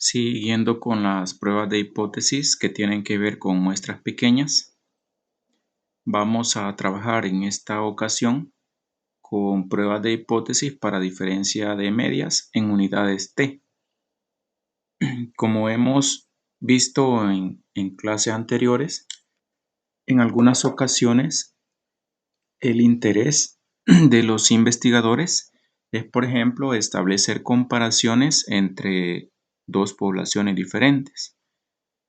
Siguiendo con las pruebas de hipótesis que tienen que ver con muestras pequeñas, vamos a trabajar en esta ocasión con pruebas de hipótesis para diferencia de medias en unidades t. Como hemos visto en clases anteriores, en algunas ocasiones el interés de los investigadores es, por ejemplo, establecer comparaciones entre dos poblaciones diferentes.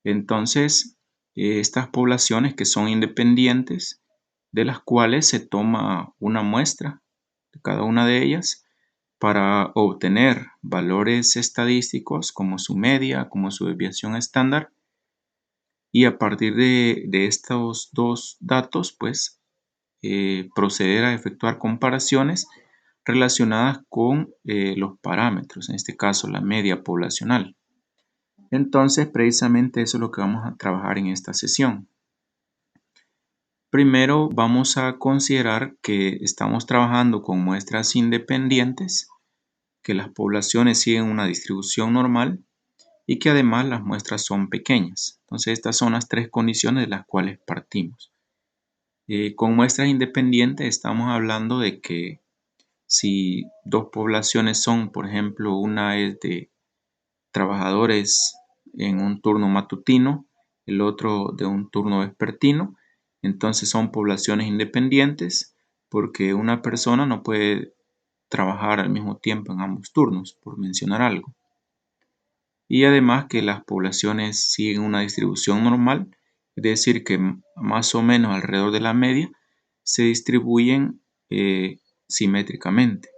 Entonces, estas poblaciones que son independientes, de las cuales se toma una muestra de cada una de ellas para obtener valores estadísticos como su media, como su desviación estándar, y a partir de estos dos datos, pues, proceder a efectuar comparaciones relacionadas con los parámetros, en este caso la media poblacional. Entonces, precisamente eso es lo que vamos a trabajar en esta sesión. Primero vamos a considerar que estamos trabajando con muestras independientes, que las poblaciones siguen una distribución normal y que además las muestras son pequeñas. Entonces, estas son las tres condiciones de las cuales partimos. Con muestras independientes estamos hablando de que si dos poblaciones son, por ejemplo, una es de trabajadores en un turno matutino, el otro de un turno vespertino, entonces son poblaciones independientes porque una persona no puede trabajar al mismo tiempo en ambos turnos, por mencionar algo. Y además que las poblaciones siguen una distribución normal, es decir, que más o menos alrededor de la media se distribuyen simétricamente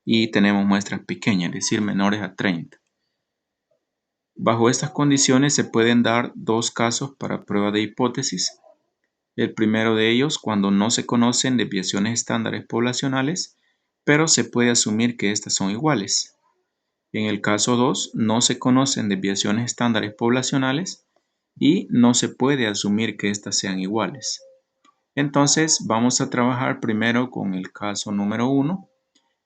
y tenemos muestras pequeñas, es decir, menores a 30. Bajo estas condiciones se pueden dar dos casos para prueba de hipótesis. El primero de ellos cuando no se conocen desviaciones estándares poblacionales, pero se puede asumir que estas son iguales. En el caso 2 no se conocen desviaciones estándares poblacionales y no se puede asumir que estas sean iguales. Entonces vamos a trabajar primero con el caso número 1,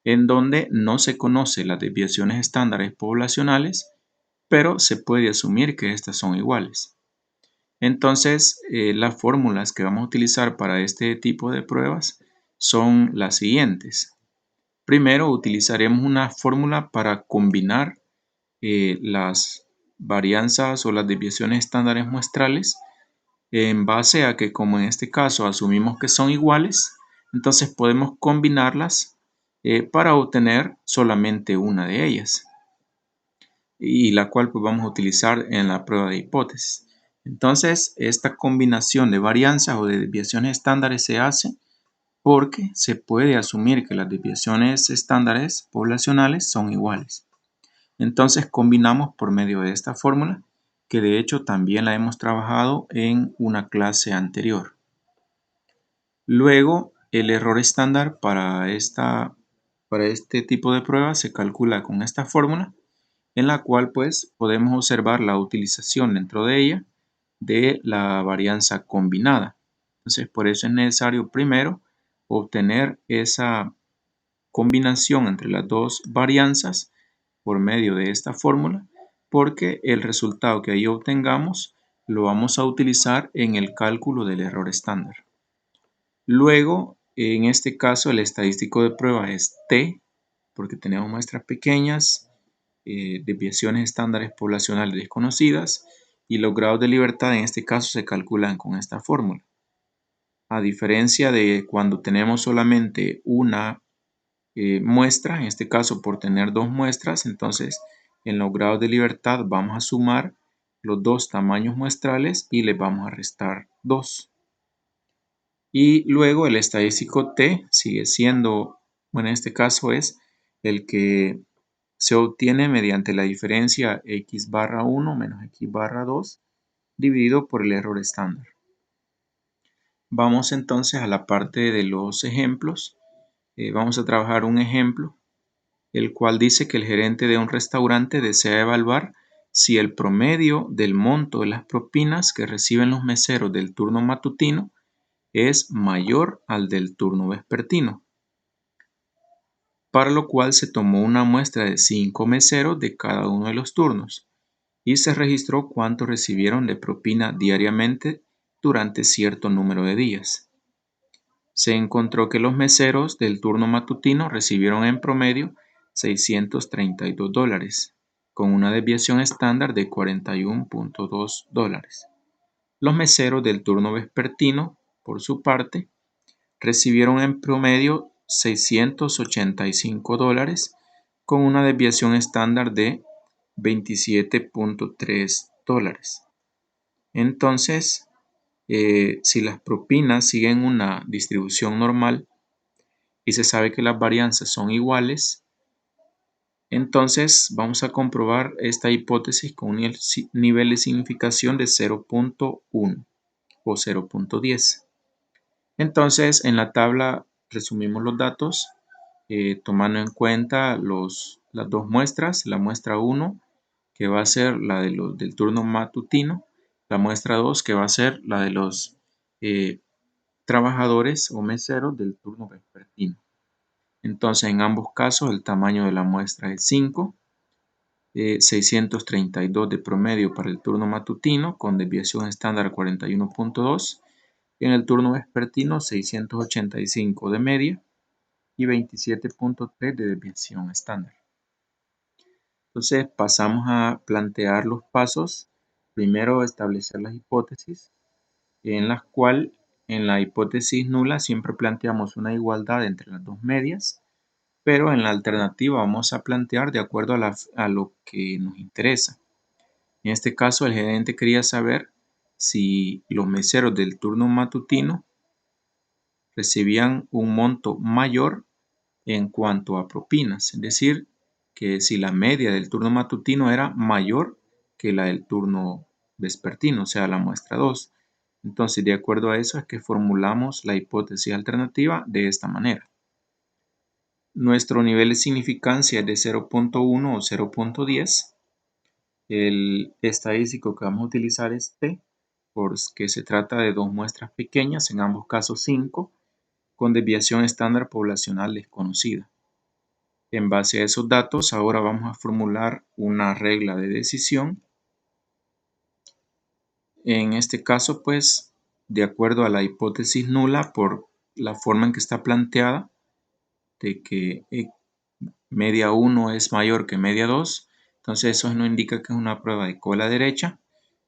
en donde no se conocen las desviaciones estándares poblacionales, pero se puede asumir que estas son iguales. Entonces, las fórmulas que vamos a utilizar para este tipo de pruebas son las siguientes. Primero, utilizaremos una fórmula para combinar las varianzas o las desviaciones estándares muestrales en base a que, como en este caso asumimos que son iguales, entonces podemos combinarlas para obtener solamente una de ellas, y la cual pues vamos a utilizar en la prueba de hipótesis. Entonces, esta combinación de varianzas o de desviaciones estándares se hace porque se puede asumir que las desviaciones estándares poblacionales son iguales. Entonces, combinamos por medio de esta fórmula, que de hecho también la hemos trabajado en una clase anterior. Luego, el error estándar para este tipo de prueba se calcula con esta fórmula, en la cual pues podemos observar la utilización dentro de ella de la varianza combinada. Entonces, por eso es necesario primero obtener esa combinación entre las dos varianzas por medio de esta fórmula, porque el resultado que ahí obtengamos lo vamos a utilizar en el cálculo del error estándar. Luego, en este caso, el estadístico de prueba es t, porque tenemos muestras pequeñas, desviaciones estándares poblacionales desconocidas, y los grados de libertad en este caso se calculan con esta fórmula. A diferencia de cuando tenemos solamente una muestra, en este caso por tener dos muestras, entonces en los grados de libertad vamos a sumar los dos tamaños muestrales y les vamos a restar 2. Y luego el estadístico t sigue siendo, bueno, en este caso es el que se obtiene mediante la diferencia x barra 1 menos x barra 2 dividido por el error estándar. Vamos entonces a la parte de los ejemplos. Vamos a trabajar un ejemplo, el cual dice que el gerente de un restaurante desea evaluar si el promedio del monto de las propinas que reciben los meseros del turno matutino es mayor al del turno vespertino, para lo cual se tomó una muestra de 5 meseros de cada uno de los turnos y se registró cuánto recibieron de propina diariamente durante cierto número de días. Se encontró que los meseros del turno matutino recibieron en promedio $632, con una desviación estándar de 41.2 dólares. Los meseros del turno vespertino, por su parte, recibieron en promedio $685, con una desviación estándar de 27.3 dólares. Entonces, si las propinas siguen una distribución normal y se sabe que las varianzas son iguales, entonces vamos a comprobar esta hipótesis con un nivel de significación de 0.1 o 0.10. Entonces, en la tabla resumimos los datos, tomando en cuenta las dos muestras, la muestra 1, que va a ser la del turno matutino, la muestra 2, que va a ser la de los trabajadores o meseros del turno vespertino. Entonces, en ambos casos, el tamaño de la muestra es 5, 632 de promedio para el turno matutino, con desviación estándar 41.2, en el turno vespertino 685 de media y 27.3 de desviación estándar. Entonces pasamos a plantear los pasos. Primero, establecer las hipótesis, en las cuales en la hipótesis nula siempre planteamos una igualdad entre las dos medias, pero en la alternativa vamos a plantear de acuerdo a lo que nos interesa. En este caso, el gerente quería saber si los meseros del turno matutino recibían un monto mayor en cuanto a propinas, es decir, que si la media del turno matutino era mayor que la del turno vespertino, o sea, la muestra 2. Entonces, de acuerdo a eso es que formulamos la hipótesis alternativa de esta manera. Nuestro nivel de significancia es de 0.1 o 0.10. El estadístico que vamos a utilizar es T, porque se trata de dos muestras pequeñas, en ambos casos 5, con desviación estándar poblacional desconocida. En base a esos datos, ahora vamos a formular una regla de decisión. En este caso, pues, de acuerdo a la hipótesis nula, por la forma en que está planteada, de que media 1 es mayor que media 2, entonces eso nos indica que es una prueba de cola derecha,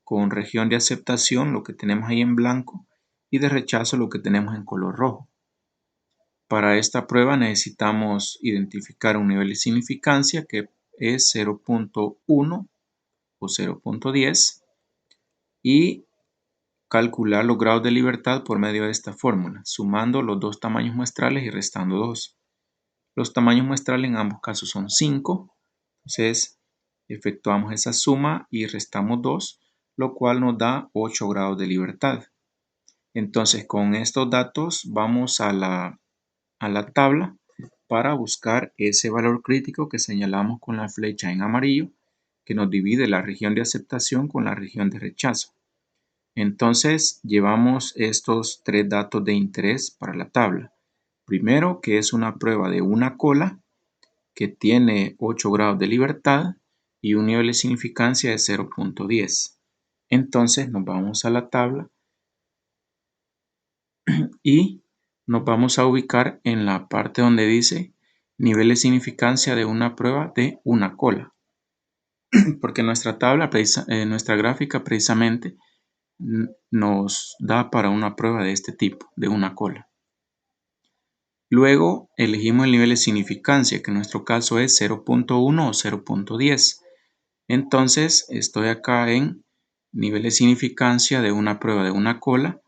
con región de aceptación, lo que tenemos ahí en blanco, y de rechazo, lo que tenemos en color rojo. Para esta prueba necesitamos identificar un nivel de significancia que es 0.1 o 0.10 y calcular los grados de libertad por medio de esta fórmula, sumando los dos tamaños muestrales y restando 2. Los tamaños muestrales en ambos casos son 5, entonces efectuamos esa suma y restamos 2, lo cual nos da 8 grados de libertad. Entonces, con estos datos vamos a la tabla para buscar ese valor crítico que señalamos con la flecha en amarillo, que nos divide la región de aceptación con la región de rechazo. Entonces, llevamos estos tres datos de interés para la tabla. Primero, que es una prueba de una cola que tiene 8 grados de libertad y un nivel de significancia de 0.10. Entonces, nos vamos a la tabla y nos vamos a ubicar en la parte donde dice nivel de significancia de una prueba de una cola, porque nuestra tabla, nuestra gráfica precisamente nos da para una prueba de este tipo, de una cola. Luego elegimos el nivel de significancia, que en nuestro caso es 0.1 o 0.10. Entonces estoy acá en nivel de significancia de una prueba de una cola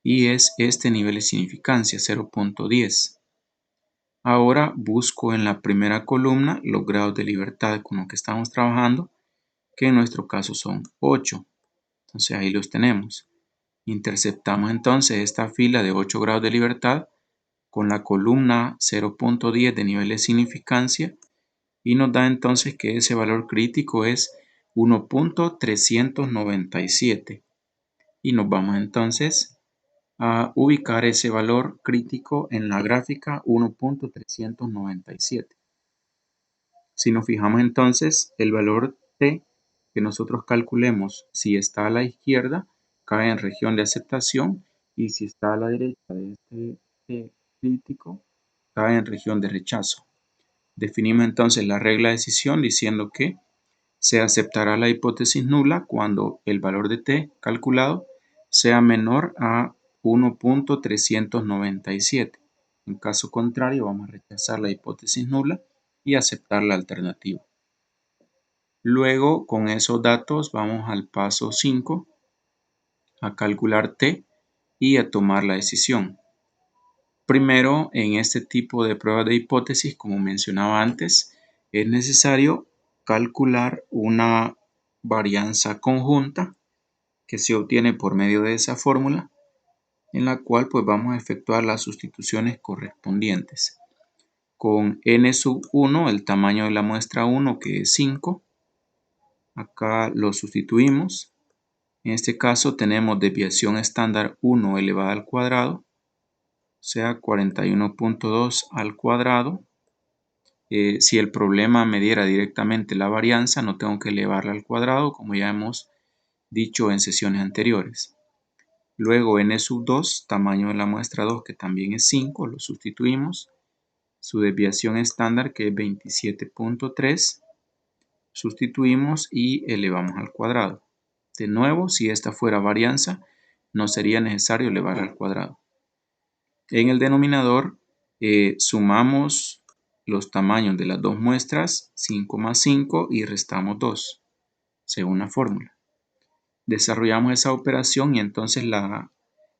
y es este nivel de significancia, 0.10. Ahora busco en la primera columna los grados de libertad con los que estamos trabajando, que en nuestro caso son 8. Entonces ahí los tenemos. Interceptamos entonces esta fila de 8 grados de libertad con la columna 0.10 de nivel de significancia y nos da entonces que ese valor crítico es 1.397. Y nos vamos entonces a ubicar ese valor crítico en la gráfica 1.397. Si nos fijamos entonces, el valor T que nosotros calculemos si está a la izquierda, cae en región de aceptación, y si está a la derecha de este crítico, cae en región de rechazo. Definimos entonces la regla de decisión diciendo que se aceptará la hipótesis nula cuando el valor de t calculado sea menor a 1.397. En caso contrario, vamos a rechazar la hipótesis nula y aceptar la alternativa. Luego, con esos datos, vamos al paso 5, a calcular t y a tomar la decisión. Primero, en este tipo de pruebas de hipótesis, como mencionaba antes, es necesario calcular una varianza conjunta que se obtiene por medio de esa fórmula, en la cual pues vamos a efectuar las sustituciones correspondientes. Con n sub 1, el tamaño de la muestra 1, que es 5, acá lo sustituimos. En este caso tenemos desviación estándar 1 elevada al cuadrado, o sea 41.2 al cuadrado. Si el problema me diera directamente la varianza, no tengo que elevarla al cuadrado, como ya hemos dicho en sesiones anteriores. Luego n sub 2, tamaño de la muestra 2, que también es 5, lo sustituimos. Su desviación estándar, que es 27.3, sustituimos y elevamos al cuadrado. De nuevo, si esta fuera varianza, no sería necesario elevar al cuadrado. En el denominador sumamos los tamaños de las dos muestras, 5 más 5, y restamos 2, según la fórmula. Desarrollamos esa operación y entonces la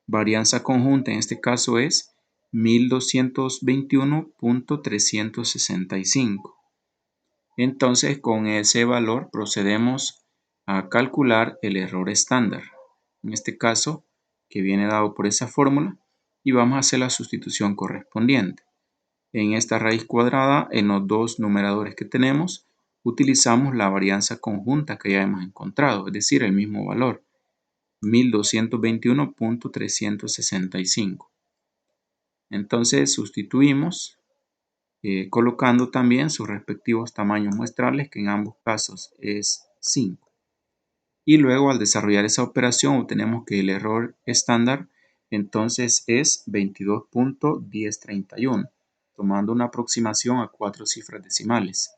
varianza conjunta en este caso es 1221.365. Entonces, con ese valor procedemos a calcular el error estándar, en este caso, que viene dado por esa fórmula, y vamos a hacer la sustitución correspondiente. En esta raíz cuadrada, en los dos numeradores que tenemos, utilizamos la varianza conjunta que ya hemos encontrado, es decir, el mismo valor, 1221.365. Entonces sustituimos colocando también sus respectivos tamaños muestrales, que en ambos casos es 5. Y luego, al desarrollar esa operación, obtenemos que el error estándar entonces es 22.1031, tomando una aproximación a 4 cifras decimales.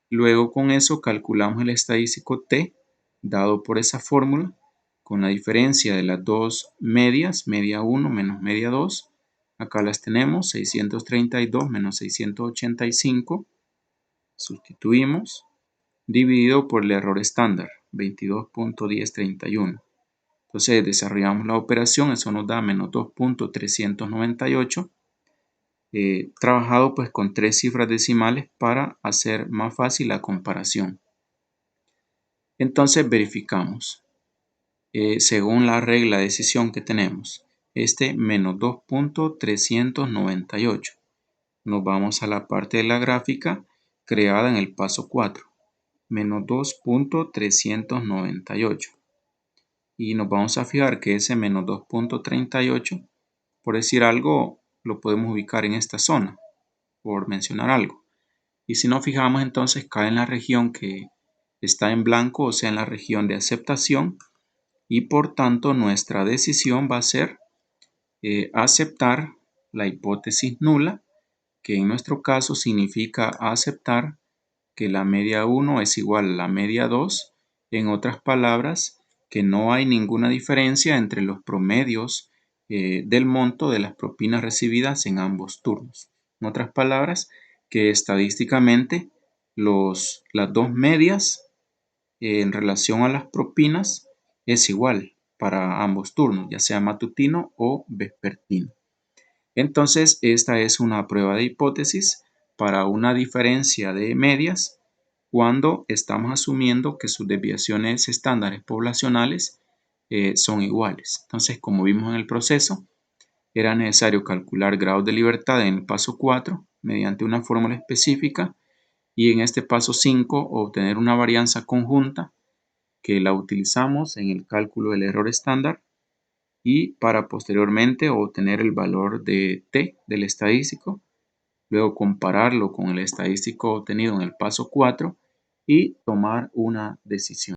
Luego, con eso calculamos el estadístico t dado por esa fórmula, con la diferencia de las dos medias, media 1 menos media 2. Acá las tenemos, 632 menos 685, sustituimos, dividido por el error estándar, 22.1031. Entonces desarrollamos la operación, eso nos da menos 2.398, trabajado pues con 3 cifras decimales para hacer más fácil la comparación. Entonces verificamos, según la regla de decisión que tenemos, este menos 2.398. Nos vamos a la parte de la gráfica creada en el paso 4, menos 2.398. Y nos vamos a fijar que ese menos 2.38, por decir algo, lo podemos ubicar en esta zona, por mencionar algo. Y si nos fijamos, entonces cae en la región que está en blanco, o sea, en la región de aceptación, y por tanto nuestra decisión va a ser aceptar la hipótesis nula, que en nuestro caso significa aceptar que la media 1 es igual a la media 2, en otras palabras, que no hay ninguna diferencia entre los promedios del monto de las propinas recibidas en ambos turnos. En otras palabras, que estadísticamente las dos medias en relación a las propinas es igual para ambos turnos, ya sea matutino o vespertino. Entonces, esta es una prueba de hipótesis para una diferencia de medias cuando estamos asumiendo que sus desviaciones estándares poblacionales son iguales. Entonces, como vimos en el proceso, era necesario calcular grados de libertad en el paso 4 mediante una fórmula específica, y en este paso 5 obtener una varianza conjunta que la utilizamos en el cálculo del error estándar, y para posteriormente obtener el valor de t del estadístico, luego compararlo con el estadístico obtenido en el paso 4 y tomar una decisión.